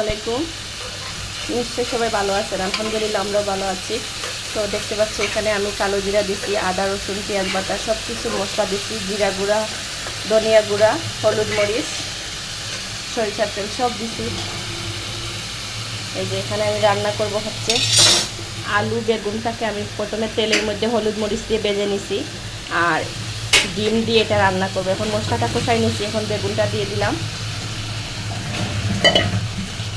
আলাইকুম। নিশ্চয়ই সবাই ভালো আছেন, আলহামদুলিল্লাহ আমরাও ভালো আছি। তো দেখতে পাচ্ছি এখানে আমি কালো জিরা দিছি, আদা রসুন পেঁয়াজ বাটা সব কিছু মশলা দিছি, জিরা গুঁড়া, ধনিয়া গুঁড়া, হলুদ মরিচ, সরিষার তেল সব দিছি। এই যে এখানে আমি রান্না করব হচ্ছে আলু বেগুনটাকে আমি প্রথমে তেলের মধ্যে হলুদ মরিচ দিয়ে ভেজে নিছি, আর ডিম দিয়ে এটা রান্না করবো। এখন মশলাটা কষাই নিছি, এখন বেগুনটা দিয়ে দিলাম।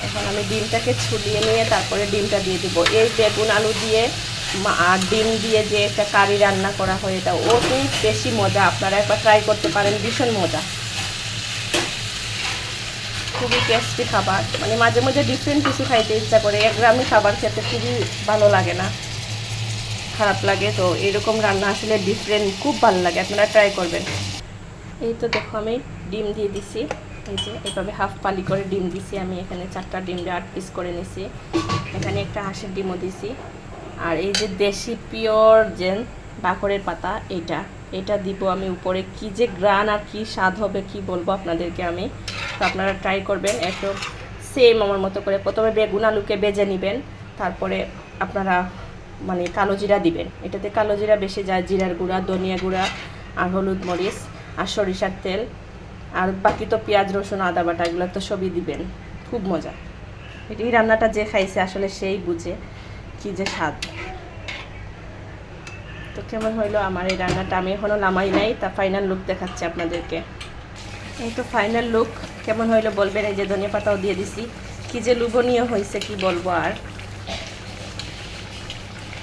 এখন আমি ডিমটাকে ছুলিয়ে নিয়ে তারপরে ডিমটা দিয়ে দিব। এই বেগুন আলু দিয়ে আর ডিম দিয়ে যে একটা কারি রান্না করা হয়, এটা অনেক বেশি মজা। আপনারা একবার ট্রাই করতে পারেন, ভীষণ মজা, খুবই টেস্টি খাবার। মানে মাঝে মাঝে ডিফারেন্ট কিছু খাইতে ইচ্ছা করে, একগ্রামী খাবার খেতে খুবই ভালো লাগে না, খারাপ লাগে। তো এরকম রান্না আসলে ডিফারেন্ট, খুব ভালো লাগে, আপনারা ট্রাই করবেন। এই তো দেখো আমি ডিম দিয়ে দিছি, এই যে এভাবে হাফ পালি করে ডিম দিছি আমি। এখানে 4টা ডিম 8 পিস করে নিছি। এখানে একটা হাঁসের ডিমও দিছি। আর এই যে দেশি পিওর জেন বাকরের পাতা, এটা দিব আমি উপরে। কি যে গ্রান আর কি স্বাদ হবে কি বলবো আপনাদেরকে আমি। তো আপনারা ট্রাই করবেন একদম সেম আমার মতো করে। প্রথমে বেগুন আলুকে বেজে নেবেন, তারপরে আপনারা মানে কালো জিরা দিবেন। এটাতে কালো জিরা বেশি যায়, জিরার গুঁড়া, ধনিয়া গুঁড়া আর হলুদ মরিচ আর সরিষার তেল, আর বাকি তো পেঁয়াজ রসুন আদা বাটা এগুলো তো সবই দিবেন। খুব মজা। এই রান্নাটা যে খাইছে আসলে সেই বুঝে কি যে স্বাদ। তো কেমন হইলো আমার এই রান্নাটা, আমি এখনও নামাই নাই, তা ফাইনাল লুক দেখাচ্ছি আপনাদেরকে। এই তো ফাইনাল লুক, কেমন হইলো বলবেন। এই যে ধনিয়া পাতাও দিয়ে দিছি, কি যে লোভনীয় হয়েছে কি বলবো। আর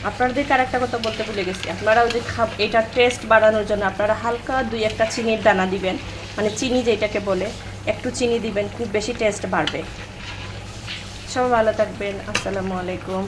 আপনাদেরকে আর একটা কথা বলতে ভুলে গেছি, আপনারাও যে এটার টেস্ট বাড়ানোর জন্য আপনারা হালকা 2-1টা চিনির দানা দিবেন, মানে চিনি যেটাকে বলে, একটু চিনি দিবেন, খুব বেশি টেস্ট বাড়বে। সবাই ভালো থাকবেন, আসসালামু আলাইকুম।